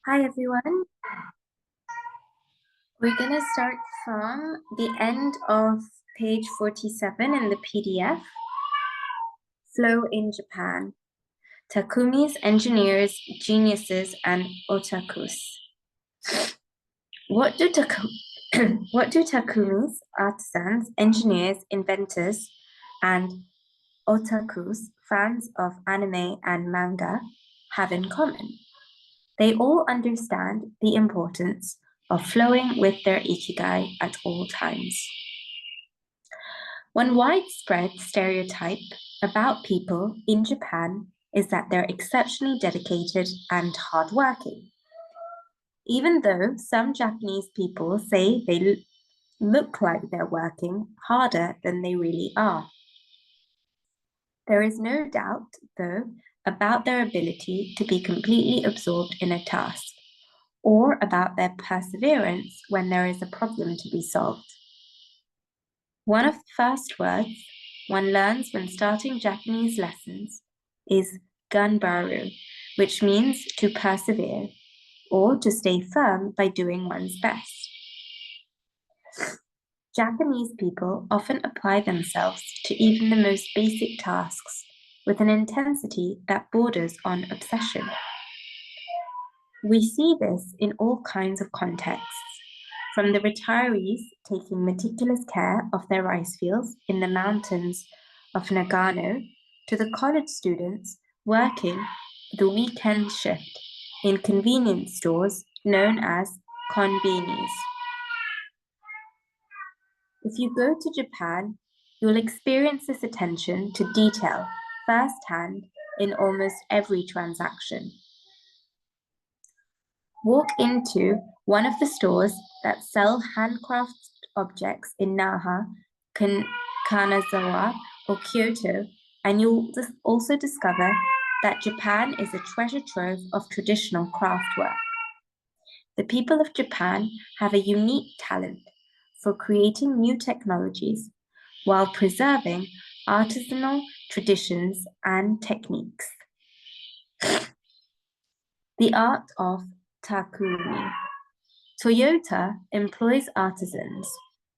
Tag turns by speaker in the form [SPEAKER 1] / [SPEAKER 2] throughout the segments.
[SPEAKER 1] Hi everyone. We're going to start from the end of page 47 in the PDF. Flow in Japan. Takumis, engineers, geniuses, and otakus. What do takumis, artisans, engineers, inventors, and otakus, fans of anime and manga, have in common? They all understand the importance of flowing with their Ikigai at all times. One widespread stereotype about people in Japan is that they're exceptionally dedicated and hardworking. Even though some Japanese people say they look like they're working harder than they really are. There is no doubt, though, about their ability to be completely absorbed in a task, or about their perseverance when there is a problem to be solved. One of the first words one learns when starting Japanese lessons is ganbaru, which means to persevere or to stay firm by doing one's best. Japanese people often apply themselves to even the most basic tasks with an intensity that borders on obsession. We see this in all kinds of contexts, from the retirees taking meticulous care of their rice fields in the mountains of Nagano to the college students working the weekend shift in convenience stores known as konbinis. If you go to Japan, you'll experience this attention to detail firsthand in almost every transaction. Walk into one of the stores that sell handcrafted objects in Naha, Kanazawa, or Kyoto, and you'll also discover that Japan is a treasure trove of traditional craftwork. The people of Japan have a unique talent for creating new technologies while preserving artisanal traditions and techniques. The art of takumi. Toyota employs artisans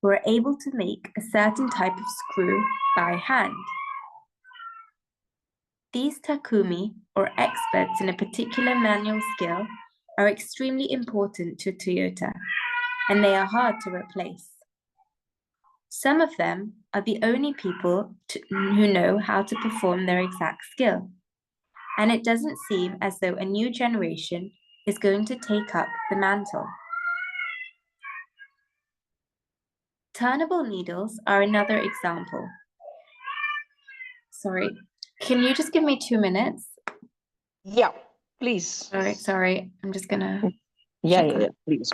[SPEAKER 1] who are able to make a certain type of screw by hand. These takumi, or experts in a particular manual skill, are extremely important to Toyota, and they are hard to replace. Some of them are the only people who know how to perform their exact skill, and it doesn't seem as though a new generation is going to take up the mantle. Turnable needles are another example. Sorry, can you just give me 2 minutes?
[SPEAKER 2] Yeah, please.
[SPEAKER 1] All right, sorry, I'm just gonna...
[SPEAKER 2] Yeah, please.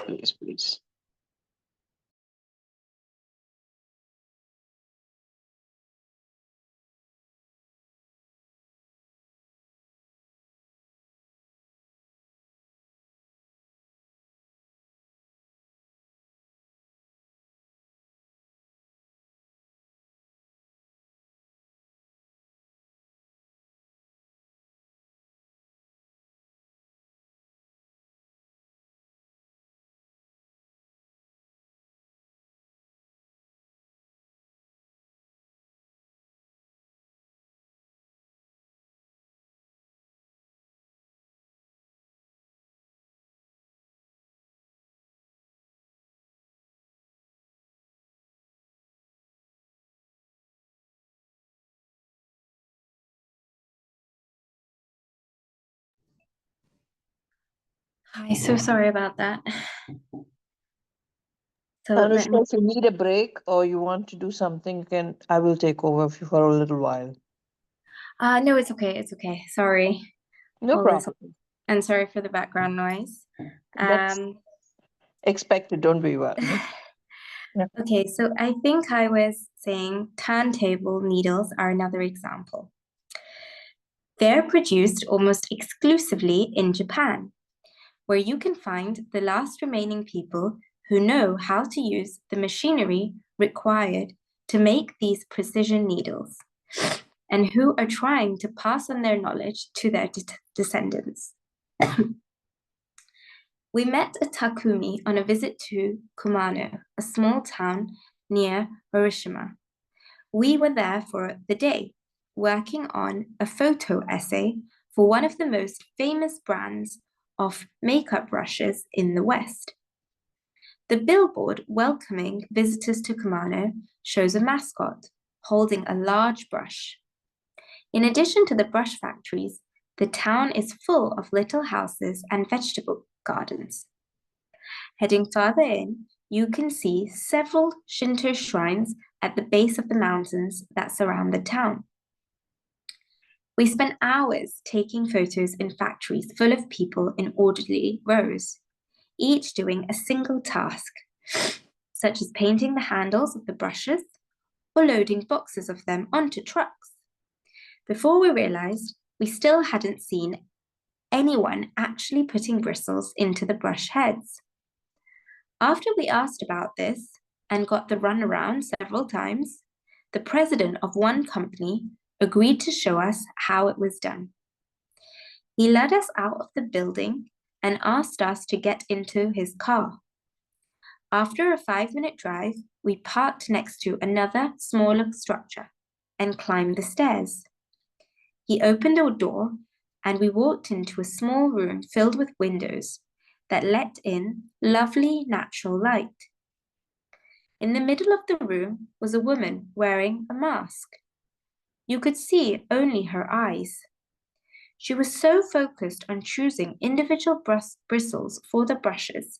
[SPEAKER 1] Hi, so sorry about that. So
[SPEAKER 2] Anushka, if you need a break or you want to do something, I will take over for a little while.
[SPEAKER 1] No, it's okay. Sorry.
[SPEAKER 2] No problem.
[SPEAKER 1] And sorry for the background noise.
[SPEAKER 2] That's expected, don't be worried. Yeah.
[SPEAKER 1] Okay, so I think I was saying turntable needles are another example. They're produced almost exclusively in Japan, where you can find the last remaining people who know how to use the machinery required to make these precision needles, and who are trying to pass on their knowledge to their descendants. We met a Takumi on a visit to Kumano, a small town near Hiroshima. We were there for the day, working on a photo essay for one of the most famous brands of makeup brushes in the West. The billboard welcoming visitors to Kumano shows a mascot holding a large brush. In addition to the brush factories, the town is full of little houses and vegetable gardens. Heading farther in, you can see several Shinto shrines at the base of the mountains that surround the town. We spent hours taking photos in factories full of people in orderly rows, each doing a single task, such as painting the handles of the brushes or loading boxes of them onto trucks. Before we realized, we still hadn't seen anyone actually putting bristles into the brush heads. After we asked about this and got the runaround several times, the president of one company agreed to show us how it was done. He led us out of the building and asked us to get into his car. After a 5-minute drive, we parked next to another smaller structure and climbed the stairs. He opened a door and we walked into a small room filled with windows that let in lovely natural light. In the middle of the room was a woman wearing a mask. You could see only her eyes. She was so focused on choosing individual bristles for the brushes,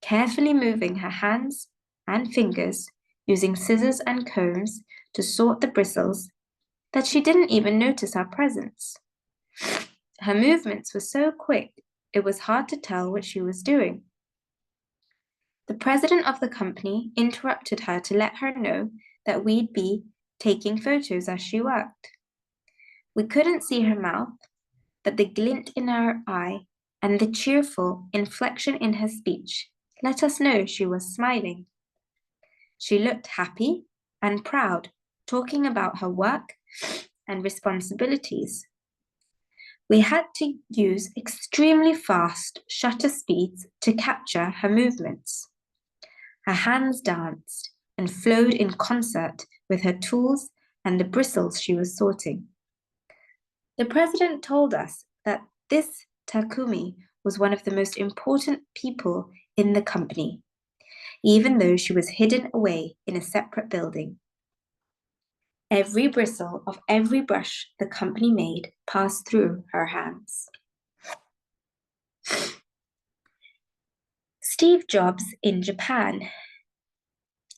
[SPEAKER 1] carefully moving her hands and fingers using scissors and combs to sort the bristles, that she didn't even notice our presence. Her movements were so quick, it was hard to tell what she was doing. The president of the company interrupted her to let her know that we'd be taking photos as she worked. We couldn't see her mouth, but the glint in her eye and the cheerful inflection in her speech let us know she was smiling. She looked happy and proud, talking about her work and responsibilities. We had to use extremely fast shutter speeds to capture her movements. Her hands danced and flowed in concert with her tools and the bristles she was sorting. The president told us that this Takumi was one of the most important people in the company, even though she was hidden away in a separate building. Every bristle of every brush the company made passed through her hands. Steve Jobs in Japan.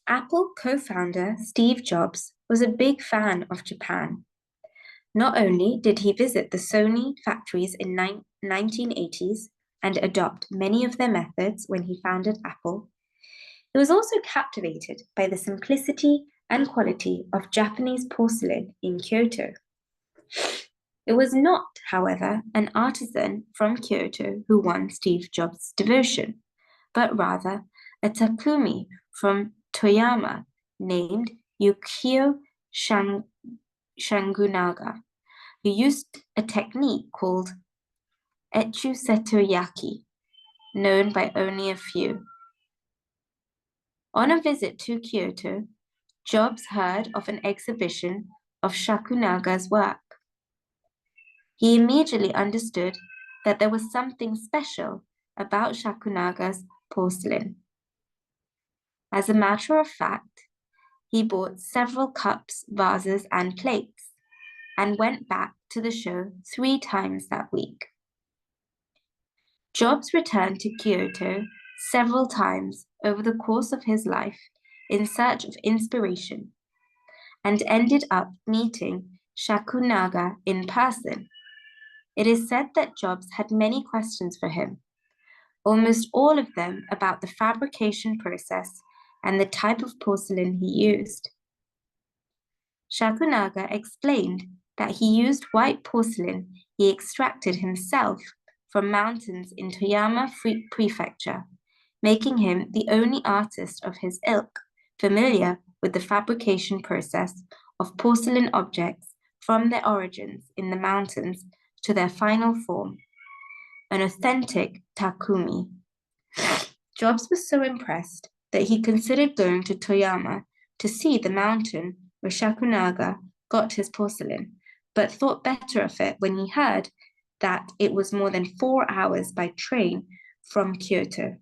[SPEAKER 1] Apple co-founder Steve Jobs was a big fan of Japan. Not only did he visit the Sony factories in 1980s and adopt many of their methods when he founded Apple, he was also captivated by the simplicity and quality of Japanese porcelain in Kyoto. It was not, however, an artisan from Kyoto who won Steve Jobs' devotion, but rather a Takumi from Toyama named Yukio Shangunaga, who used a technique called Echu Setoyaki, known by only a few. On a visit to Kyoto, Jobs heard of an exhibition of Shakunaga's work. He immediately understood that there was something special about Shakunaga's porcelain. As a matter of fact, he bought several cups, vases, and plates, and went back to the show 3 times that week. Jobs returned to Kyoto several times over the course of his life in search of inspiration, and ended up meeting Shakunaga in person. It is said that Jobs had many questions for him, almost all of them about the fabrication process and the type of porcelain he used. Shakunaga explained that he used white porcelain he extracted himself from mountains in Toyama Prefecture, making him the only artist of his ilk familiar with the fabrication process of porcelain objects from their origins in the mountains to their final form, an authentic Takumi Jobs was so impressed that he considered going to Toyama to see the mountain where Shakunaga got his porcelain, but thought better of it when he heard that it was more than 4 hours by train from Kyoto.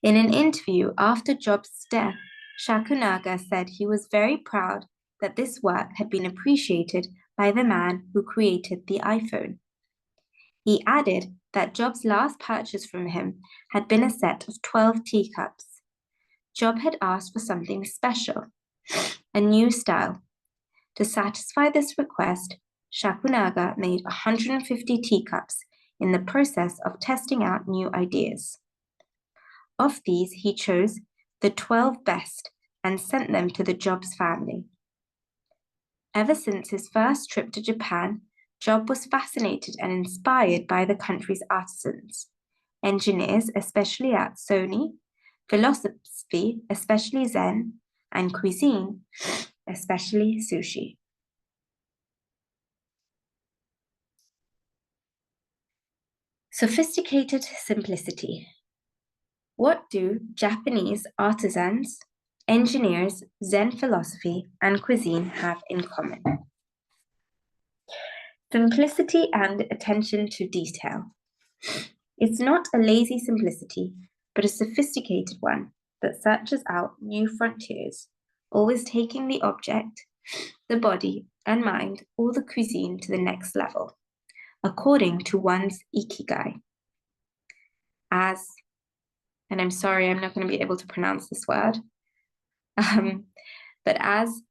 [SPEAKER 1] In an interview after Jobs' death, Shakunaga said he was very proud that this work had been appreciated by the man who created the iPhone. He added that Jobs' last purchase from him had been a set of 12 teacups. Job had asked for something special, a new style. To satisfy this request, Shakunaga made 150 teacups in the process of testing out new ideas. Of these, he chose the 12 best and sent them to the Jobs family. Ever since his first trip to Japan, Job was fascinated and inspired by the country's artisans, engineers, especially at Sony, philosophy, especially Zen, and cuisine, especially sushi. Sophisticated simplicity. What do Japanese artisans, engineers, Zen philosophy, and cuisine have in common? Simplicity and attention to detail. It's not a lazy simplicity, but a sophisticated one that searches out new frontiers, always taking the object, the body, and mind, or the cuisine to the next level, according to one's Ikigai. And I'm sorry, I'm not going to be able to pronounce this word, but as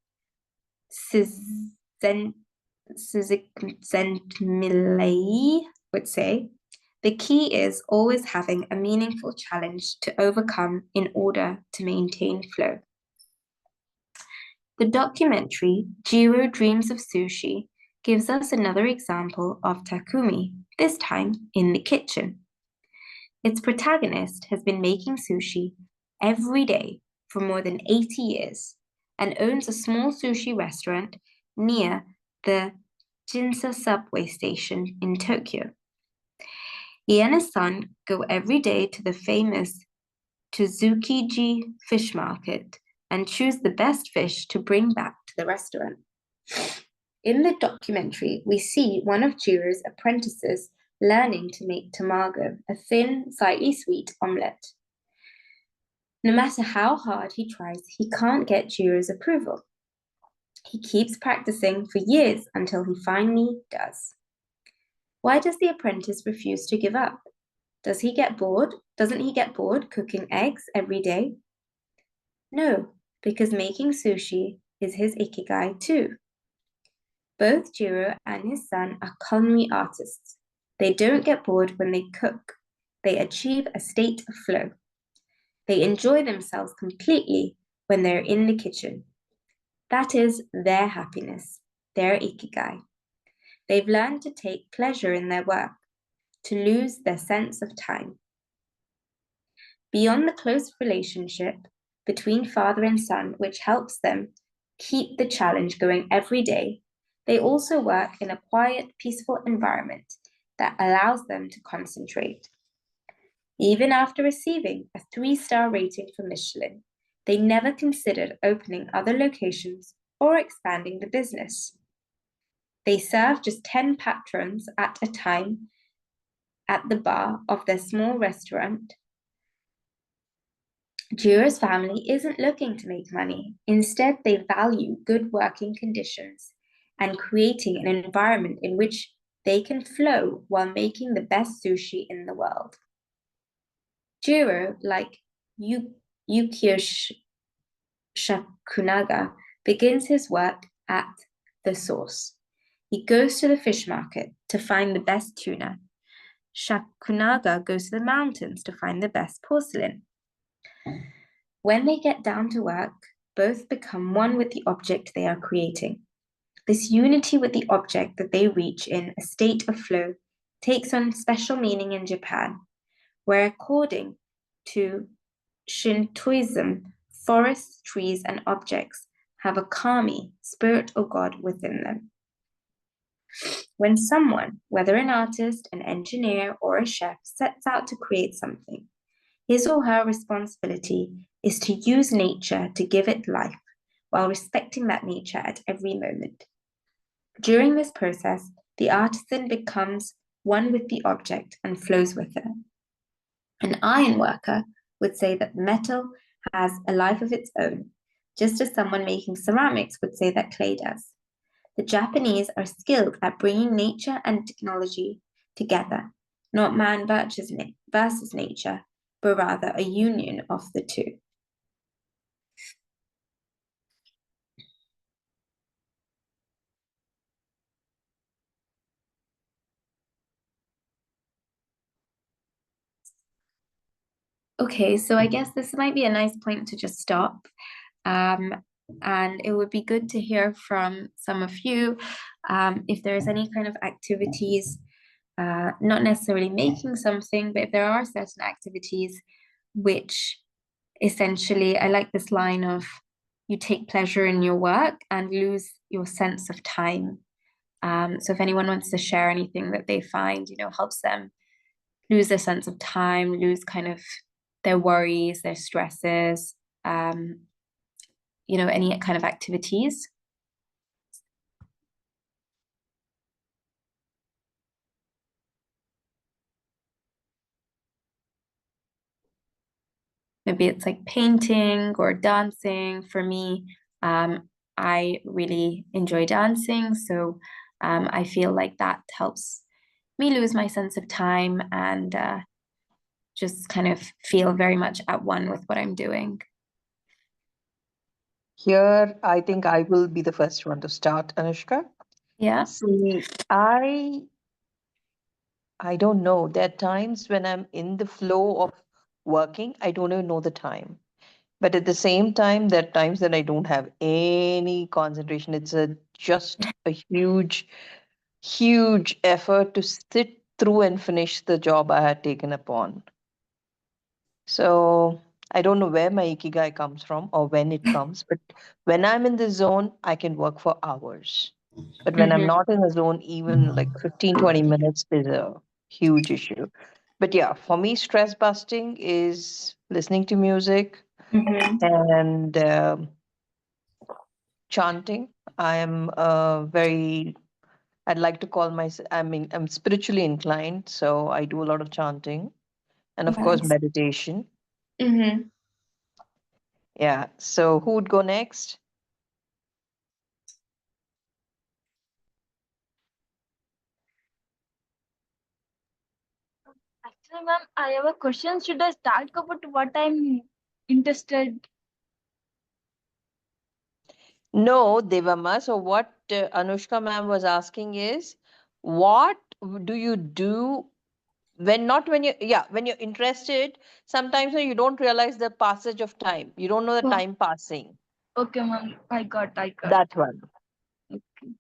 [SPEAKER 1] Csikszentmihalyi would say, the key is always having a meaningful challenge to overcome in order to maintain flow. The documentary Jiro Dreams of Sushi gives us another example of Takumi, this time in the kitchen. Its protagonist has been making sushi every day for more than 80 years and owns a small sushi restaurant near the Ginza subway station in Tokyo. He and his son go every day to the famous Tsukiji fish market and choose the best fish to bring back to the restaurant. In the documentary, we see one of Jiro's apprentices learning to make tamago, a thin, slightly sweet omelette. No matter how hard he tries, he can't get Jiro's approval. He keeps practicing for years until he finally does. Why does the apprentice refuse to give up? Doesn't he get bored cooking eggs every day? No, because making sushi is his Ikigai too. Both Jiro and his son are culinary artists. They don't get bored when they cook. They achieve a state of flow. They enjoy themselves completely when they're in the kitchen. That is their happiness, their Ikigai. They've learned to take pleasure in their work, to lose their sense of time. Beyond the close relationship between father and son, which helps them keep the challenge going every day, they also work in a quiet, peaceful environment that allows them to concentrate. Even after receiving a 3-star rating from Michelin, they never considered opening other locations or expanding the business. They serve just 10 patrons at a time at the bar of their small restaurant. Jiro's family isn't looking to make money. Instead, they value good working conditions and creating an environment in which they can flow while making the best sushi in the world. Jiro, like Yukio Shakunaga, begins his work at the source. He goes to the fish market to find the best tuna. Shakunaga goes to the mountains to find the best porcelain. When they get down to work, both become one with the object they are creating. This unity with the object that they reach in a state of flow takes on special meaning in Japan, where according to Shintoism, forests, trees, and objects have a kami, spirit or god, within them. When someone, whether an artist, an engineer, or a chef, sets out to create something, his or her responsibility is to use nature to give it life while respecting that nature at every moment. During this process, the artisan becomes one with the object and flows with it. An iron worker would say that metal has a life of its own, just as someone making ceramics would say that clay does. The Japanese are skilled at bringing nature and technology together, not man versus nature, but rather a union of the two. Okay, so I guess this might be a nice point to just stop. And it would be good to hear from some of you if there's any kind of activities, not necessarily making something, but if there are certain activities which essentially, I like this line of you take pleasure in your work and lose your sense of time. So if anyone wants to share anything that they find, helps them lose their sense of time, lose kind of their worries, their stresses, any kind of activities. Maybe it's like painting or dancing. For me, I really enjoy dancing. So I feel like that helps me lose my sense of time and just kind of feel very much at one with what I'm doing.
[SPEAKER 2] Here, I think I will be the first one to start, Anushka.
[SPEAKER 1] Yeah.
[SPEAKER 2] See, I don't know. There are times when I'm in the flow of working, I don't even know the time. But at the same time, there are times that I don't have any concentration. It's just a huge effort to sit through and finish the job I had taken upon. So I don't know where my Ikigai comes from or when it comes, but when I'm in the zone, I can work for hours. But when I'm
[SPEAKER 1] Mm-hmm.
[SPEAKER 2] not in the zone, even like 15, 20 minutes is a huge issue. But yeah, for me, stress busting is listening to music
[SPEAKER 1] Mm-hmm.
[SPEAKER 2] and chanting. I am I'd like to call myself, I'm spiritually inclined, so I do a lot of chanting and of course
[SPEAKER 1] Nice.
[SPEAKER 2] meditation.
[SPEAKER 1] Mm-hmm.
[SPEAKER 2] Yeah. So who would go next?
[SPEAKER 3] Actually, ma'am, I have a question. Should I start about what I'm interested?
[SPEAKER 2] No, Devama. So what Anushka ma'am was asking is, what do you do when not when you yeah when you're interested? Sometimes you don't realize the passage of time. You don't know the
[SPEAKER 3] Oh,
[SPEAKER 2] time passing.
[SPEAKER 3] okay, ma'am. I got.
[SPEAKER 2] That one.
[SPEAKER 3] Okay.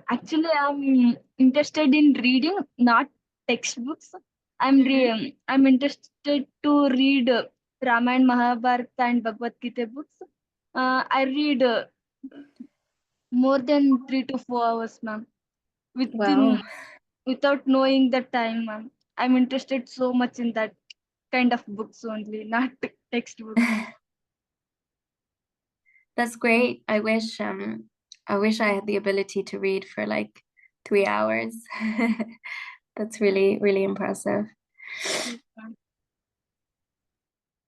[SPEAKER 3] Actually, I'm interested in reading, not textbooks. I'm interested to read Ramayana, Mahabharata, and Bhagavad Gita books. I read more than 3 to 4 hours, ma'am,
[SPEAKER 1] Wow.
[SPEAKER 3] without knowing the time, ma'am. I'm interested so much in that kind of books only, not textbooks.
[SPEAKER 1] That's great. I wish I had the ability to read for like 3 hours. That's really, really impressive.
[SPEAKER 3] Yes, ma'am.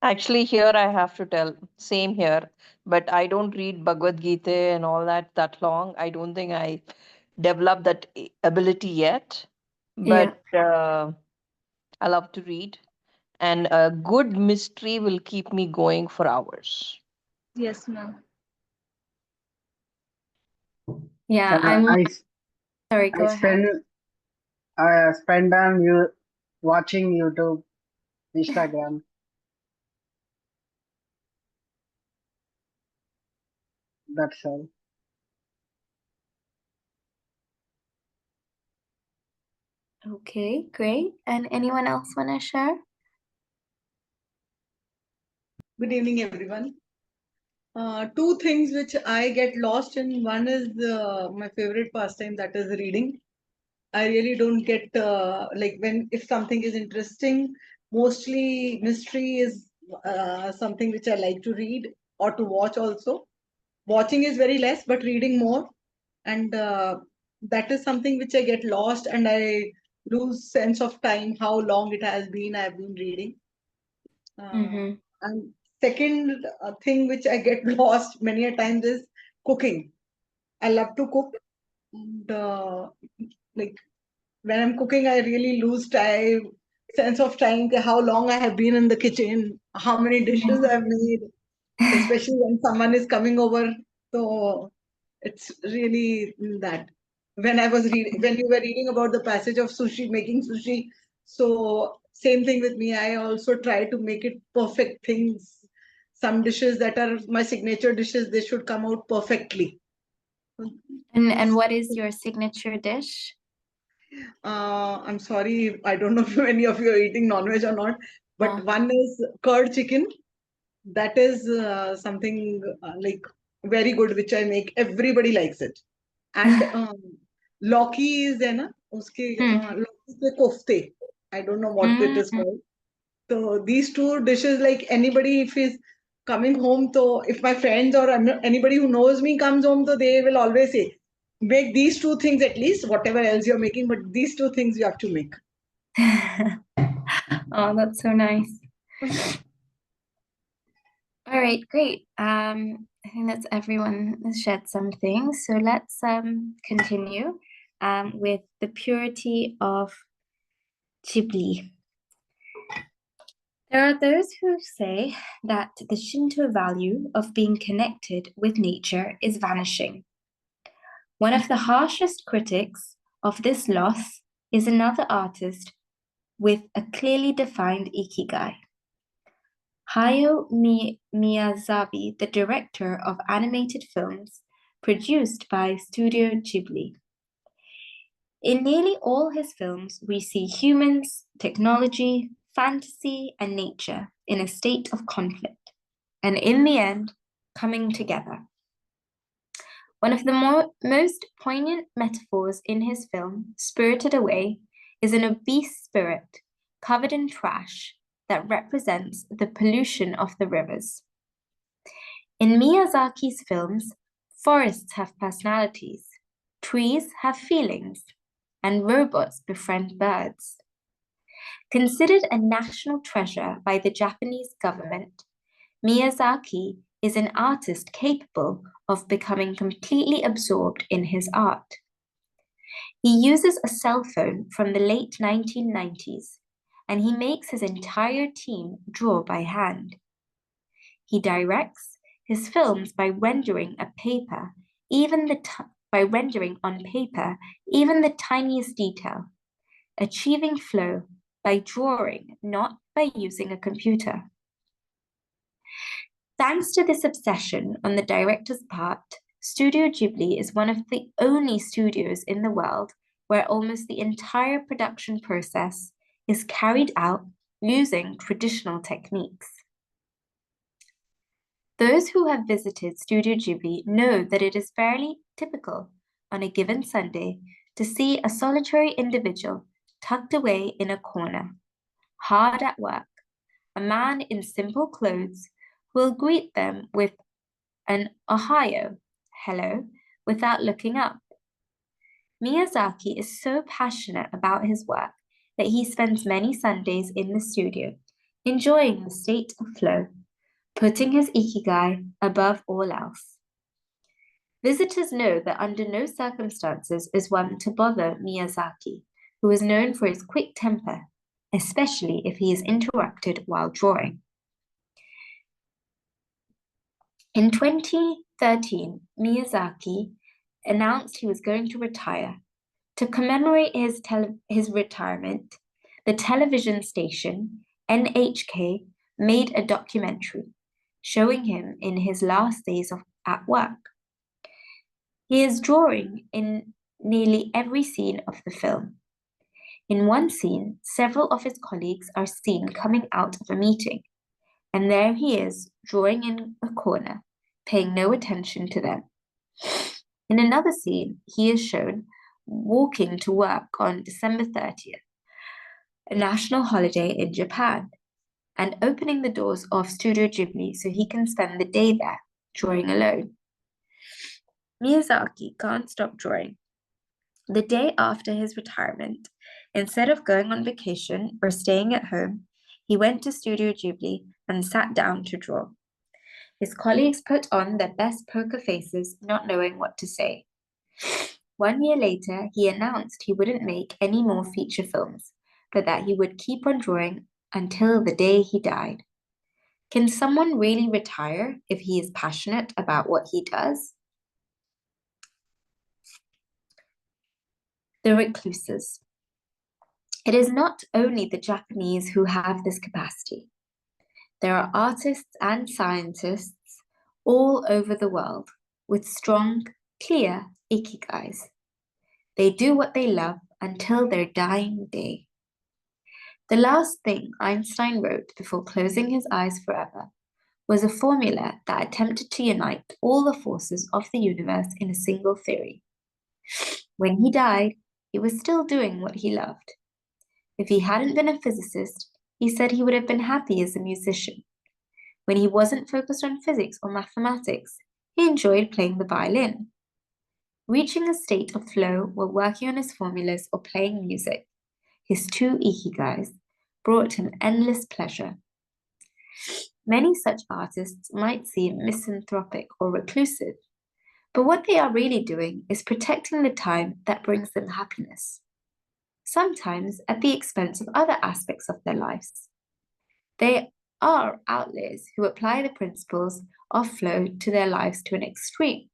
[SPEAKER 2] Actually, here I have to tell, same here, but I don't read Bhagavad Gita and all that long. I don't think I developed that ability yet,
[SPEAKER 1] Yeah.
[SPEAKER 2] but I love to read, and a good mystery will keep me going for hours.
[SPEAKER 3] Yes, ma'am.
[SPEAKER 1] Yeah,
[SPEAKER 4] Uh, I
[SPEAKER 1] sorry,
[SPEAKER 4] I
[SPEAKER 1] go ahead.
[SPEAKER 4] spend on you watching YouTube, Instagram. That's all.
[SPEAKER 1] Okay, great. And anyone else want to share?
[SPEAKER 5] Good evening, everyone. Two things which I get lost in. One is my favorite pastime, that is reading. I really don't get like if something is interesting, mostly mystery is something which I like to read or to watch also. Watching is very less, but reading more. And that is something which I get lost and I lose sense of time, how long it has been I've been reading. And second thing which I get lost many a times is cooking. I love to cook. And like when I'm cooking, I really lose time, sense of time, how long I have been in the kitchen, how many dishes I've made, especially when someone is coming over. So it's really that. When I was reading, when you were reading about the passage of sushi, making sushi, so same thing with me. I also try to make it perfect things. Some dishes that are my signature dishes, they should come out perfectly.
[SPEAKER 1] And what is your signature dish?
[SPEAKER 5] I'm sorry, I don't know if any of you are eating non-veg or not, but
[SPEAKER 1] Ah.
[SPEAKER 5] one is curd chicken. That is something like very good, which I make. Everybody likes it. And Loki is there, na? Uske, Loki ke kofte. I don't know what it is called. So these two dishes, like anybody, if he's coming home, so if my friends or anybody who knows me comes home, so they will always say, make these two things at least, whatever else you're making, but these two things you have to make.
[SPEAKER 1] Oh, that's so nice. All right, great. I think that's everyone has shared something. So let's continue with the purity of Ghibli. There are those who say that the Shinto value of being connected with nature is vanishing. One of the harshest critics of this loss is another artist with a clearly defined Ikigai. Hayao Miyazaki, the director of animated films produced by Studio Ghibli. In nearly all his films, we see humans, technology, fantasy, and nature in a state of conflict, and in the end, coming together. One of the most poignant metaphors in his film, Spirited Away, is an obese spirit covered in trash that represents the pollution of the rivers. In Miyazaki's films, forests have personalities, trees have feelings, and robots befriend birds. Considered a national treasure by the Japanese government, Miyazaki is an artist capable of becoming completely absorbed in his art. He uses a cell phone from the late 1990s, and he makes his entire team draw by hand. He directs his films by rendering on paper even the tiniest detail, achieving flow by drawing, not by using a computer. Thanks to this obsession on the director's part, Studio Ghibli is one of the only studios in the world where almost the entire production process is carried out using traditional techniques. Those who have visited Studio Ghibli know that it is fairly typical on a given Sunday to see a solitary individual tucked away in a corner, hard at work, a man in simple clothes who will greet them with an Ohio, hello, without looking up. Miyazaki is so passionate about his work that he spends many Sundays in the studio, enjoying the state of flow, putting his Ikigai above all else. Visitors know that under no circumstances is one to bother Miyazaki, who is known for his quick temper, especially if he is interrupted while drawing. In 2013, Miyazaki announced he was going to retire. To commemorate his retirement, the television station NHK made a documentary showing him in his last days at work. He is drawing in nearly every scene of the film. In one scene, several of his colleagues are seen coming out of a meeting, and there he is, drawing in a corner, paying no attention to them. In another scene, he is shown walking to work on December 30th, a national holiday in Japan, and opening the doors of Studio Ghibli so he can spend the day there, drawing alone. Miyazaki can't stop drawing. The day after his retirement, instead of going on vacation or staying at home, he went to Studio Ghibli and sat down to draw. His colleagues put on their best poker faces, not knowing what to say. 1 year later, he announced he wouldn't make any more feature films, but that he would keep on drawing until the day he died. Can someone really retire if he is passionate about what he does? The recluses. It is not only the Japanese who have this capacity. There are artists and scientists all over the world with strong, clear ikigais. They do what they love until their dying day. The last thing Einstein wrote before closing his eyes forever was a formula that attempted to unite all the forces of the universe in a single theory. When he died, he was still doing what he loved. If he hadn't been a physicist, he said he would have been happy as a musician. When he wasn't focused on physics or mathematics, he enjoyed playing the violin. Reaching a state of flow while working on his formulas or playing music, his two ikigais, brought him endless pleasure. Many such artists might seem misanthropic or reclusive, but what they are really doing is protecting the time that brings them happiness, sometimes at the expense of other aspects of their lives. They are outliers who apply the principles of flow to their lives to an extreme.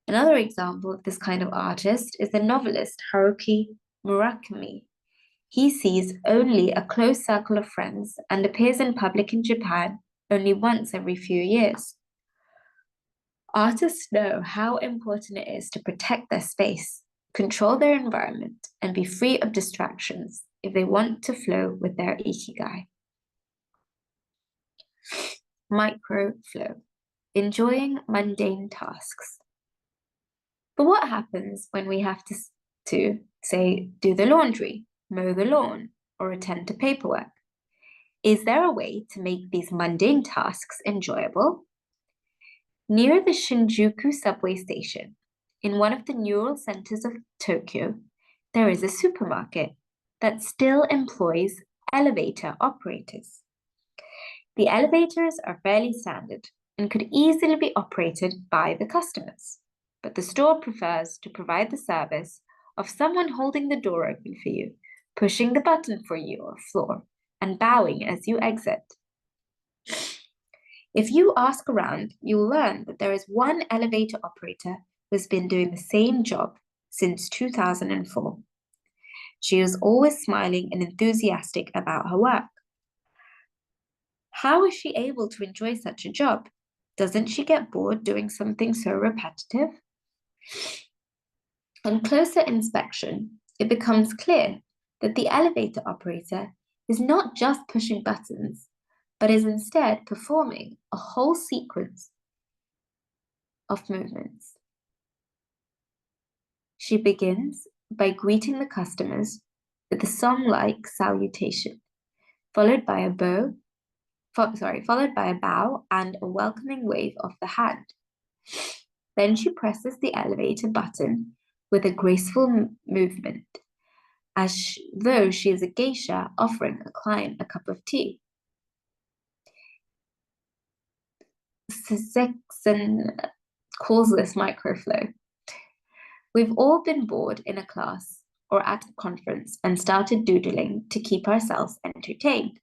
[SPEAKER 1] Another example of this kind of artist is the novelist Haruki Murakami. He sees only a close circle of friends and appears in public in Japan only once every few years. Artists know how important it is to protect their space, control their environment, and be free of distractions if they want to flow with their ikigai. Microflow, enjoying mundane tasks. But what happens when we have to say, do the laundry, mow the lawn, or attend to paperwork? Is there a way to make these mundane tasks enjoyable? Near the Shinjuku subway station, in one of the neural centers of Tokyo, there is a supermarket that still employs elevator operators. The elevators are fairly standard and could easily be operated by the customers, but the store prefers to provide the service of someone holding the door open for you, pushing the button for you on the floor, and bowing as you exit. If you ask around, you'll learn that there is one elevator operator who's been doing the same job since 2004. She is always smiling and enthusiastic about her work. How is she able to enjoy such a job? Doesn't she get bored doing something so repetitive? On closer inspection, it becomes clear that the elevator operator is not just pushing buttons, but is instead performing a whole sequence of movements. She begins by greeting the customers with a song-like salutation, followed by a bow and a welcoming wave of the hand. Then she presses the elevator button with a graceful movement, as though she is a geisha offering a client a cup of tea. Sexton calls this microflow. We've all been bored in a class or at a conference and started doodling to keep ourselves entertained,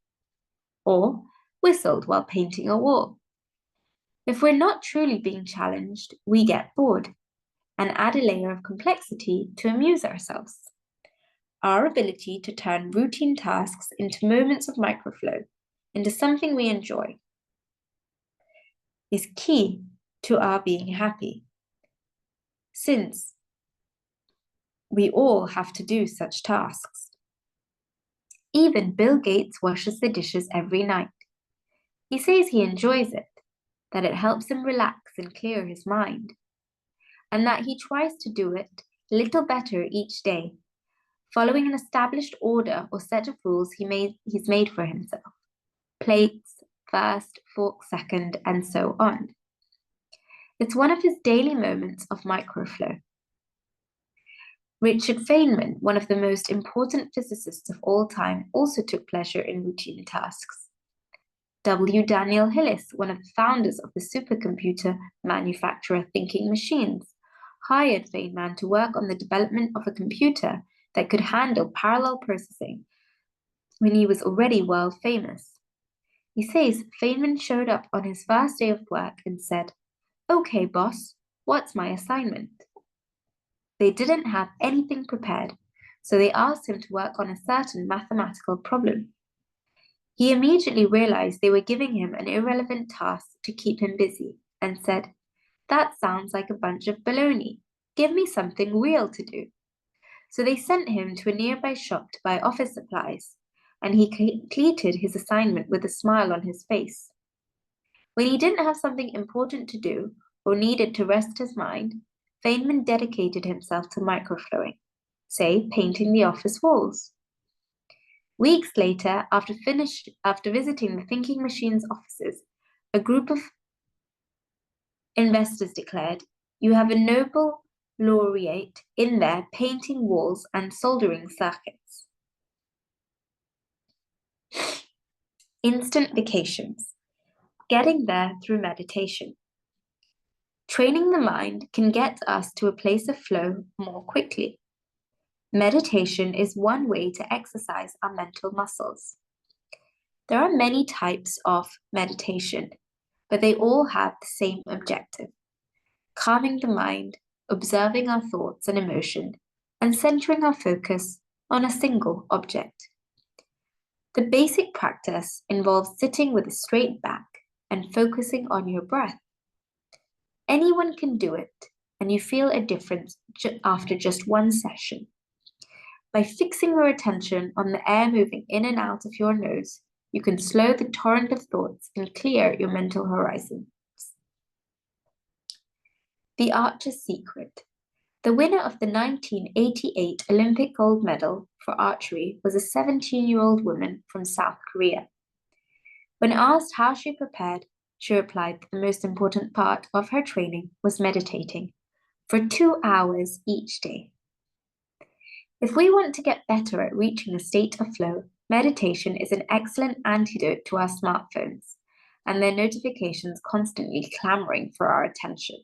[SPEAKER 1] or whistled while painting a wall. If we're not truly being challenged, we get bored and add a layer of complexity to amuse ourselves. Our ability to turn routine tasks into moments of microflow, into something we enjoy, is key to our being happy, since we all have to do such tasks. Even Bill Gates washes the dishes every night. He says he enjoys it, that it helps him relax and clear his mind, and that he tries to do it a little better each day, following an established order or set of rules he's made for himself. Plates, first, fork second, and so on. It's one of his daily moments of microflow. Richard Feynman, one of the most important physicists of all time, also took pleasure in routine tasks. W. Daniel Hillis, one of the founders of the supercomputer manufacturer Thinking Machines, hired Feynman to work on the development of a computer that could handle parallel processing when he was already world famous. He says Feynman showed up on his first day of work and said, "Okay, boss, what's my assignment?" They didn't have anything prepared, so they asked him to work on a certain mathematical problem. He immediately realized they were giving him an irrelevant task to keep him busy and said, "That sounds like a bunch of baloney. Give me something real to do." So they sent him to a nearby shop to buy office supplies, and he completed his assignment with a smile on his face. When he didn't have something important to do or needed to rest his mind, Feynman dedicated himself to microflowing, say, painting the office walls. Weeks later, after visiting the Thinking Machines offices, a group of investors declared, "You have a Nobel laureate in there painting walls and soldering circuits." Instant vacations. Getting there through meditation. Training the mind can get us to a place of flow more quickly. Meditation is one way to exercise our mental muscles. There are many types of meditation, but they all have the same objective: calming the mind, observing our thoughts and emotion, and centering our focus on a single object. The basic practice involves sitting with a straight back and focusing on your breath. Anyone can do it, and you feel a difference after just one session. By fixing your attention on the air moving in and out of your nose, you can slow the torrent of thoughts and clear your mental horizons. The Archer's Secret. The winner of the 1988 Olympic gold medal for archery was a 17-year-old woman from South Korea. When asked how she prepared, she replied that the most important part of her training was meditating for 2 hours each day. If we want to get better at reaching a state of flow, meditation is an excellent antidote to our smartphones and their notifications constantly clamoring for our attention.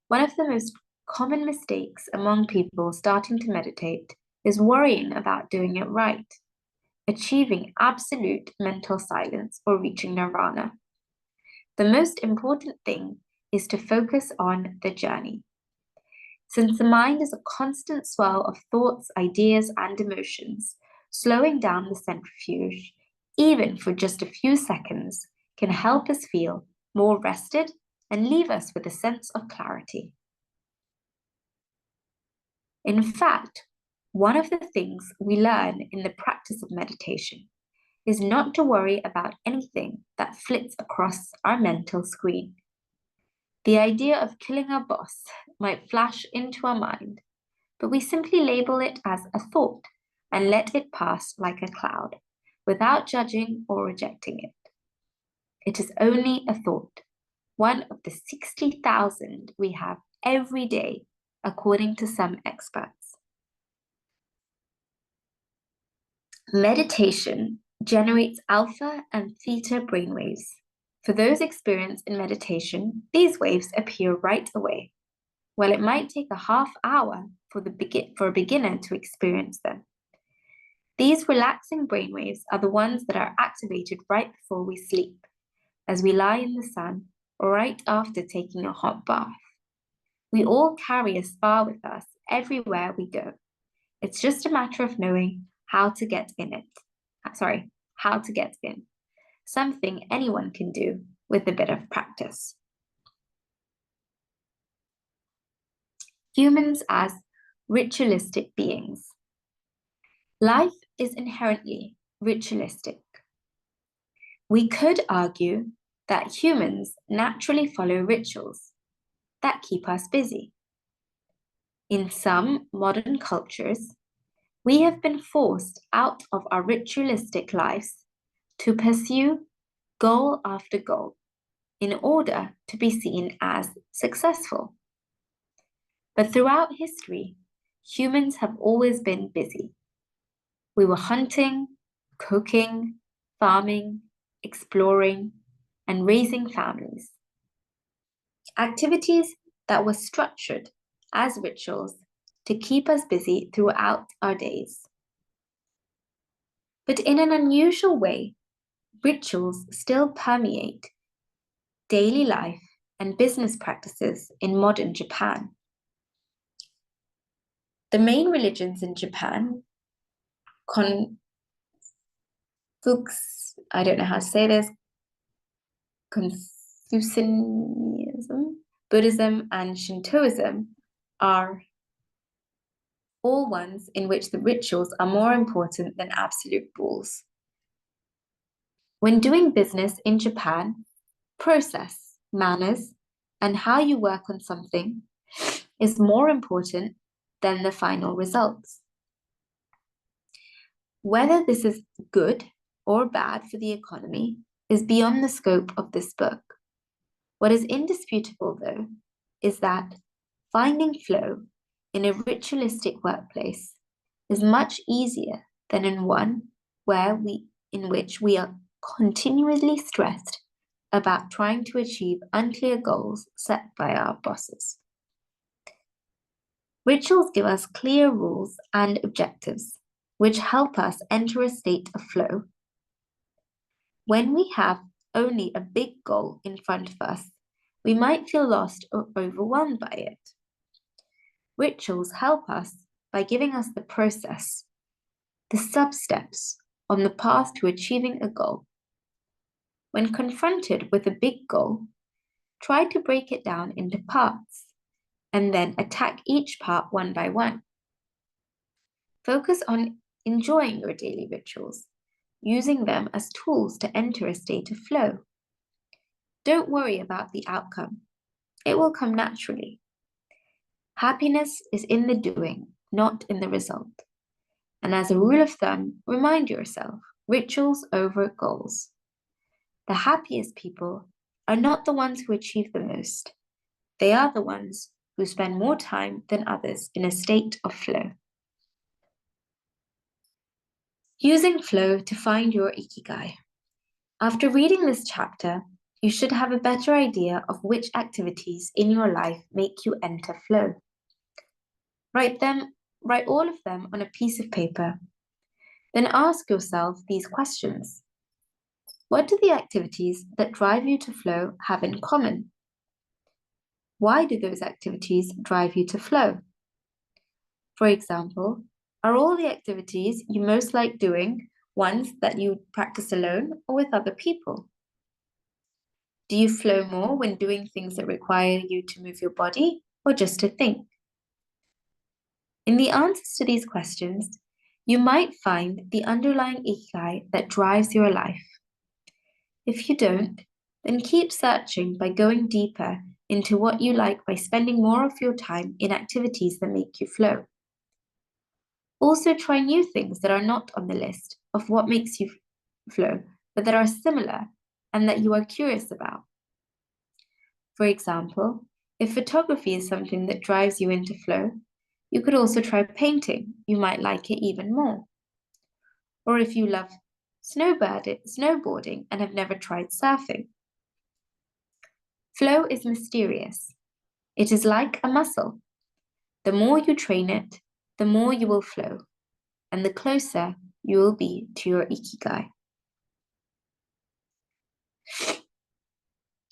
[SPEAKER 1] One of the most common mistakes among people starting to meditate is worrying about doing it right, achieving absolute mental silence or reaching nirvana. The most important thing is to focus on the journey. Since the mind is a constant swell of thoughts, ideas, and emotions, slowing down the centrifuge, even for just a few seconds, can help us feel more rested and leave us with a sense of clarity. In fact, one of the things we learn in the practice of meditation is not to worry about anything that flits across our mental screen. The idea of killing our boss might flash into our mind, but we simply label it as a thought and let it pass like a cloud, without judging or rejecting it. It is only a thought, one of the 60,000 we have every day, according to some experts. Meditation generates alpha and theta brainwaves. For those experienced in meditation, these waves appear right away, while it might take a half hour for a beginner to experience them. These relaxing brainwaves are the ones that are activated right before we sleep, as we lie in the sun, or right after taking a hot bath. We all carry a spa with us everywhere we go. It's just a matter of knowing how to get in. Something anyone can do with a bit of practice. Humans as ritualistic beings. Life is inherently ritualistic. We could argue that humans naturally follow rituals that keep us busy. In some modern cultures, we have been forced out of our ritualistic lives to pursue goal after goal in order to be seen as successful. But throughout history, humans have always been busy. We were hunting, cooking, farming, exploring, and raising families. Activities that were structured as rituals to keep us busy throughout our days. But in an unusual way, rituals still permeate daily life and business practices in modern Japan. The main religions in Japan, I don't know how to say this, Confucianism, Buddhism, and Shintoism are all ones in which the rituals are more important than absolute rules. When doing business in Japan, process, manners, and how you work on something is more important than the final results. Whether this is good or bad for the economy is beyond the scope of this book. What is indisputable, though, is that finding flow in a ritualistic workplace is much easier than in one in which we are continuously stressed about trying to achieve unclear goals set by our bosses. Rituals give us clear rules and objectives, which help us enter a state of flow. When we have only a big goal in front of us, we might feel lost or overwhelmed by it. Rituals help us by giving us the process, the sub-steps on the path to achieving a goal. When confronted with a big goal, try to break it down into parts and then attack each part one by one. Focus on enjoying your daily rituals, using them as tools to enter a state of flow. Don't worry about the outcome. It will come naturally. Happiness is in the doing, not in the result. And as a rule of thumb, remind yourself, rituals over goals. The happiest people are not the ones who achieve the most. They are the ones who spend more time than others in a state of flow. Using flow to find your Ikigai. After reading this chapter, you should have a better idea of which activities in your life make you enter flow. Write all of them on a piece of paper. Then ask yourself these questions. What do the activities that drive you to flow have in common? Why do those activities drive you to flow? For example, are all the activities you most like doing ones that you practice alone or with other people? Do you flow more when doing things that require you to move your body or just to think? In the answers to these questions, you might find the underlying Ikigai that drives your life. If you don't, then keep searching by going deeper into what you like by spending more of your time in activities that make you flow. Also try new things that are not on the list of what makes you flow, but that are similar and that you are curious about. For example, if photography is something that drives you into flow, you could also try painting. You might like it even more. Or if you love snowboarding and have never tried surfing. Flow is mysterious. It is like a muscle. The more you train it, the more you will flow, and the closer you will be to your Ikigai.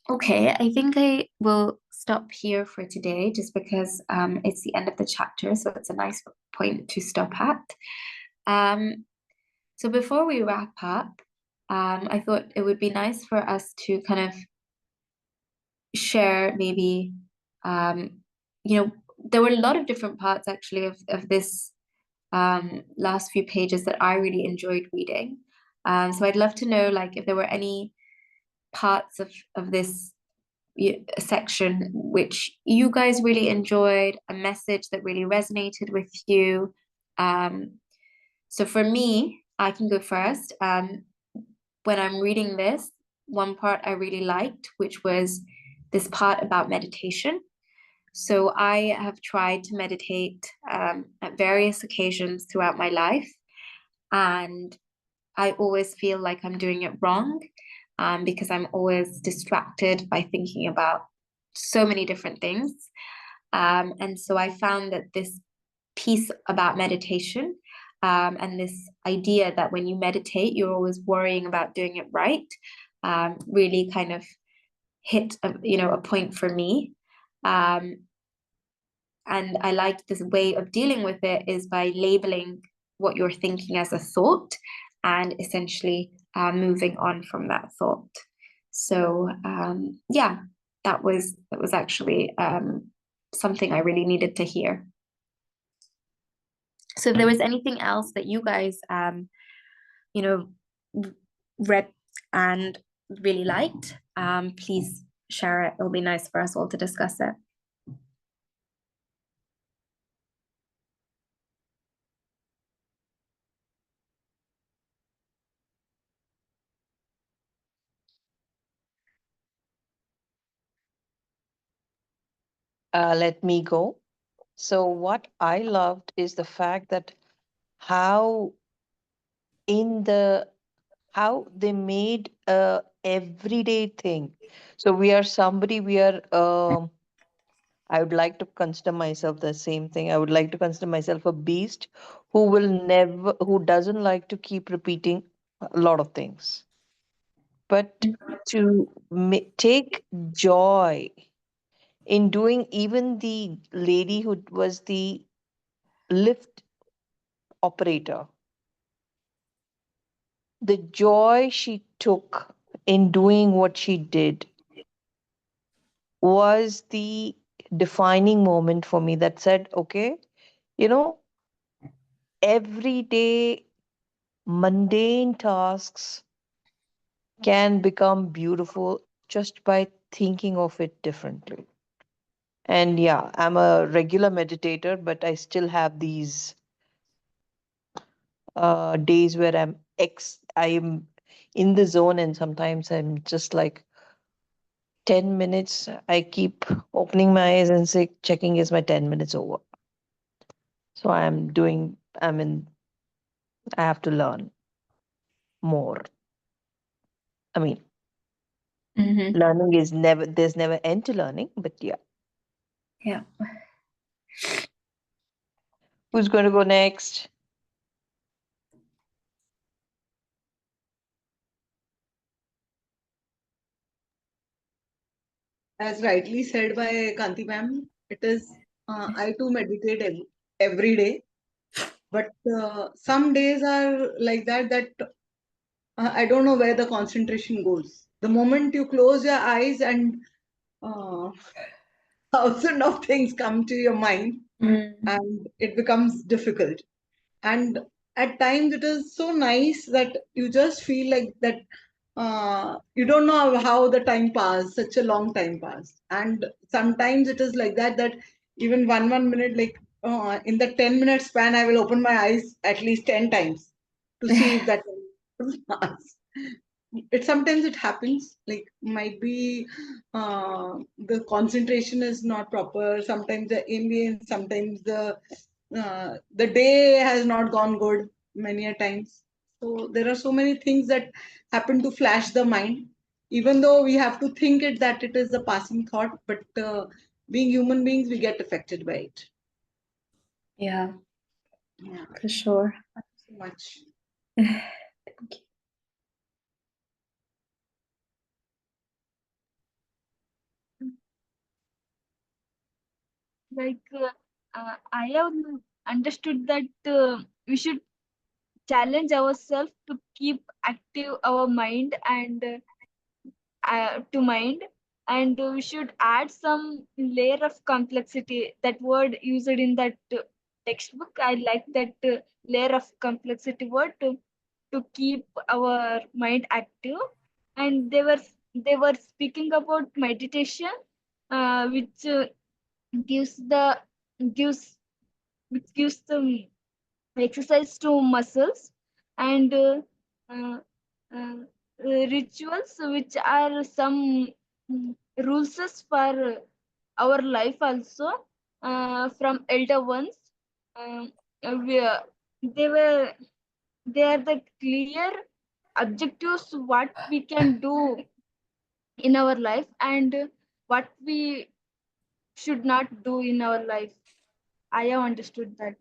[SPEAKER 1] Okay, I think I will stop here for today just because it's the end of the chapter, so it's a nice point to stop at. So before we wrap up, I thought it would be nice for us to kind of share maybe, there were a lot of different parts actually of this last few pages that I really enjoyed reading. So I'd love to know like if there were any parts of this section which you guys really enjoyed, a message that really resonated with you. So for me, I can go first. When I'm reading this, one part I really liked, which was this part about meditation. So I have tried to meditate at various occasions throughout my life, and I always feel like I'm doing it wrong, because I'm always distracted by thinking about so many different things. And so I found that this piece about meditation, and this idea that when you meditate, you're always worrying about doing it right, really kind of hit a point for me. And I liked this way of dealing with it is by labeling what you're thinking as a thought and essentially moving on from that thought. So yeah, that was actually something I really needed to hear. So if there was anything else that you guys read and really liked, please share it. It'll be nice for us all to discuss it.
[SPEAKER 2] Let me go. So what I loved is the fact that how they made a everyday thing. So we are I would like to consider myself the same thing. I would like to consider myself a beast who doesn't like to keep repeating a lot of things, but to take joy in doing. Even the lady who was the lift operator, the joy she took in doing what she did was the defining moment for me, that said, okay, you know, everyday mundane tasks can become beautiful just by thinking of it differently. And yeah, I'm a regular meditator, but I still have these days where I'm in the zone, and sometimes I'm just like 10 minutes. I keep opening my eyes and checking, is my 10 minutes over? So I have to learn more. I mean, learning there's never end to learning, but yeah.
[SPEAKER 1] Yeah.
[SPEAKER 2] Who's going to go next?
[SPEAKER 5] As rightly said by Kanti ma'am, it is, I too meditate every day, but some days are like that I don't know where the concentration goes. The moment you close your eyes and thousand of things come to your mind, and it becomes difficult. And at times it is so nice that you just feel like that you don't know how the time passed, such a long time passed. And sometimes it is like that even one minute, like in the 10-minute span, I will open my eyes at least 10 times to see if that pass. Sometimes it happens, like might be the concentration is not proper, sometimes the ambience, sometimes the day has not gone good many a times. So there are so many things that happen to flash the mind, even though we have to think it that it is a passing thought, but being human beings, we get affected by it.
[SPEAKER 1] Yeah,
[SPEAKER 5] Yeah,
[SPEAKER 1] for sure.
[SPEAKER 5] thank you so much.
[SPEAKER 1] Thank you.
[SPEAKER 3] Like I have understood that we should challenge ourselves to keep active our mind and to mind, and we should add some layer of complexity. That word used in that textbook, I like that layer of complexity word to keep our mind active. And there were they were speaking about meditation, which gives the gives which gives the exercise to muscles, and uh, uh, rituals, which are some rules for our life also, from elder ones. Um, we, they were they are the clear objectives what we can do in our life, and what we should not do in our life. I have understood that.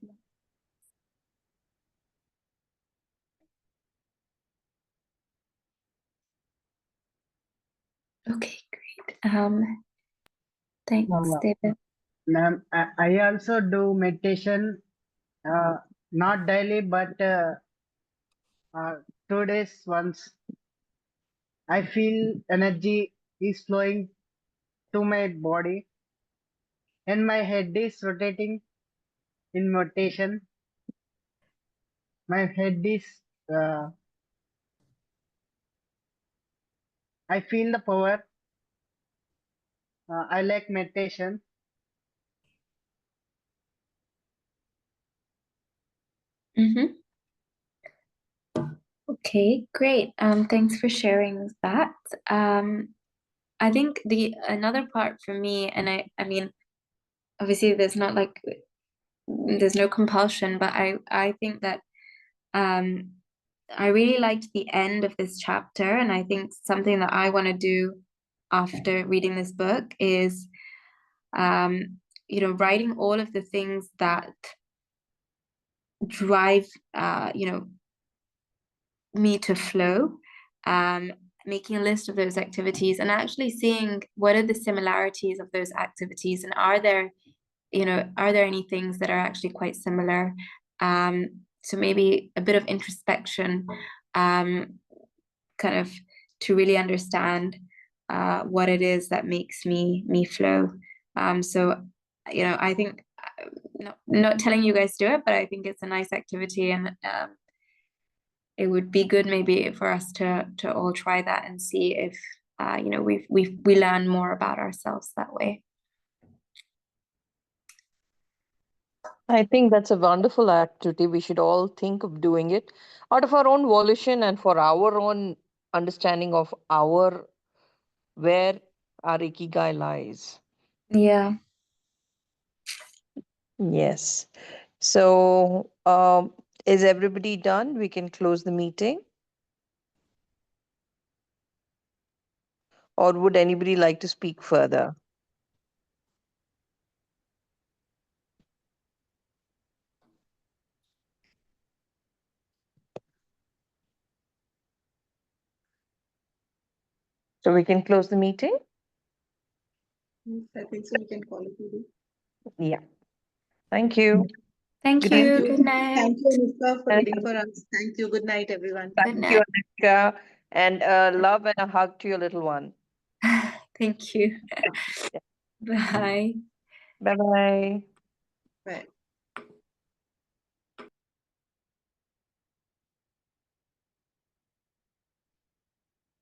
[SPEAKER 1] Okay, great. Thanks,
[SPEAKER 4] Uh,
[SPEAKER 1] David.
[SPEAKER 4] Ma'am, I also do meditation, not daily, but 2 days once. I feel energy is flowing to my body, and my head is rotating in meditation. My head is, uh, I feel the power. I like meditation.
[SPEAKER 1] Mm-hmm. Okay, great. Thanks for sharing that. I think another part for me, and I mean, obviously there's not like there's no compulsion, but I think that I really liked the end of this chapter, and I think something that I want to do after reading this book is writing all of the things that drive me to flow, making a list of those activities and actually seeing what are the similarities of those activities, and are there any things that are actually quite similar. So maybe a bit of introspection, kind of to really understand what it is that makes me flow. So I think not telling you guys to do it, but I think it's a nice activity, and it would be good maybe for us to all try that and see if we learn more about ourselves that way.
[SPEAKER 2] I think that's a wonderful activity. We should all think of doing it out of our own volition and for our own understanding of where our Ikigai lies.
[SPEAKER 1] Yeah.
[SPEAKER 2] Yes. So, is everybody done? We can close the meeting. Or would anybody like to speak further? So we can close the meeting?
[SPEAKER 5] I think so. We can call it.
[SPEAKER 2] Yeah. Thank you.
[SPEAKER 1] Thank
[SPEAKER 2] Good
[SPEAKER 1] you.
[SPEAKER 2] night.
[SPEAKER 1] Good night.
[SPEAKER 5] Thank you, Anushka, for reading for us. Thank you. Good night, everyone.
[SPEAKER 1] Good
[SPEAKER 2] Thank you,
[SPEAKER 1] night.
[SPEAKER 2] Anushka. And love and a hug to your little one.
[SPEAKER 1] Thank you. Bye.
[SPEAKER 2] Bye-bye.
[SPEAKER 5] Bye.